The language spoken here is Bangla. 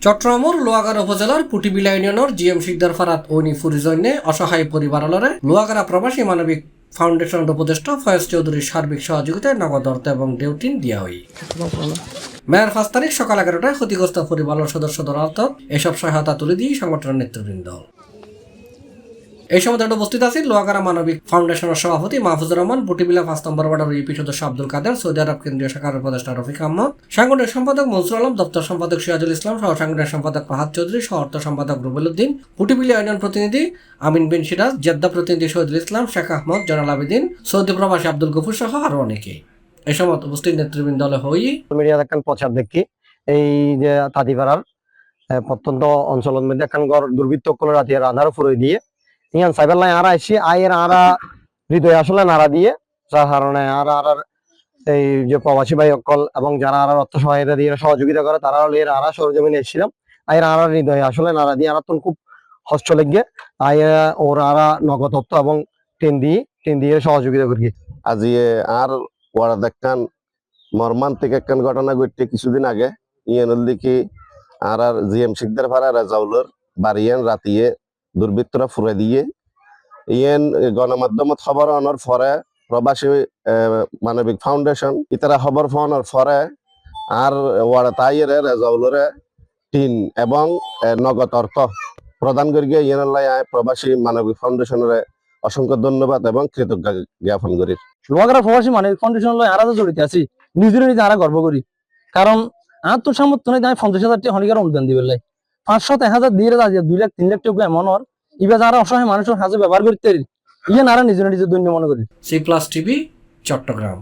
চট্টগ্রামের লোয়াগাড়া উপজেলার পুটিবিলা ইউনিয়নের জিএম শিকদার ফারাত ওনিফুর জন্য অসহায় পরিবারলরে লোয়াগাড়া প্রবাসী মানবিক ফাউন্ডেশনের উপদেষ্টা ফয়েজ চৌধুরীর সার্বিক সহযোগিতায় নগদ অর্থ এবং ডেউটিন দিয়া হয়। মেয়ার 5 তারিখ সকাল 11টায় ক্ষতিগ্রস্ত পরিবারের সদস্যদের অর্থ এসব সহায়তা তুলে দিয়ে সংগঠনের নেতৃবৃন্দ। এই সময় উপস্থিত আছেন লোয়াগাড়া মানবিক ফাউন্ডেশনের সভাপতি মাহফুজুর রহমান, পুটিবিলা 5 নম্বর ওয়ার্ডের ইউপি সদস্য আব্দুল কাদের, সৌদি আরব কেন্দ্রীয় শাখার উপদেষ্টা রফিক আহমদ, সাংগঠনিক সম্পাদক মনসুর আলম, দপ্তর সম্পাদক সিরাজুল ইসলাম সহ সাংগঠনিক সম্পাদক ফাহাদ চৌধুরী, সহ অর্থ সম্পাদক রুবেল উদ্দিন, পুটিবিলা ইউনিয়ন প্রতিনিধি আমিন বিন সিরাজ, জেদ্দা প্রতিনিধি শহীদুল ইসলাম, শেখ আহমদ, জয়নাল আবেদিন, সৌদি প্রবাসী আব্দুল গফুর সহ আরো অনেকে। এই সময় উপস্থিত নেতৃবৃন্দ হই মিডিয়া দেখান প্রচার দেখি এই যে তাঁতিপাড়ার প্রত্যন্ত অঞ্চলের মধ্যে এখন গড় দুর্বৃত্ত করে রাতে আধার ফুরে দিয়ে ইয়ান সাইবার লাইন আরা এসে আয়ের আরা হৃদয় আসলে নাড়া দিয়ে, যার কারণে আর এই যে প্রবাসী ভাই অকল এবং যারা আর অর্থ সহায়তা দিয়ে সহযোগিতা করে তারা এর আরা সরজমিনে এসেছিলাম। আয়ের আরা হৃদয় আসলে নাড়া দিয়ে আরা খুব কষ্ট লেগে আয়ে ওর আরা নগদ অর্থ এবং টেন দিয়ে সহযোগিতা করি। আজি আর ওরা দেখান মর্মান্তিক একখান ঘটনা ঘটছে কিছুদিন আগে ইয়েনুল দিকে আর জিএম শিকদার ফারা রাজাউলর বাড়িয়েন রাতিয়ে দুর্বৃত্তরা ফুরে দিয়ে ইয়েন গণমাধ্যমত খবর আনার পরে প্রবাসী মানবিক ফাউন্ডেশন ইতারা খবর পাওয়ানোর পরে আর ওরা তাইয়ের রাজাউলরে টিন এবং নগদ অর্থ প্রদান করি গিয়ে ইয়েনাল্লাই প্রবাসী মানবিক ফাউন্ডেশনের অসংখ্য ধন্যবাদ এবং কৃতজ্ঞতা জ্ঞাপন করি। লোয়াগাড়া প্রবাসী মানবিক ফাউন্ডেশন আরা জড়িত আছি, নিজে আরা গর্ব করি, কারণ আর তো সামর্থ্য নেই আমি 50,000 টাকা হলিকার অনুদান দিবে 500-1000 দিয়ে 2 লাখ 3 লাখ টাকা এমন ইবা যারা অসহায় মানুষের হাজে ব্যবহার করতে ইয়ে নারা নিজের দৈন্য মনে করি। C+ TV, Chittagong.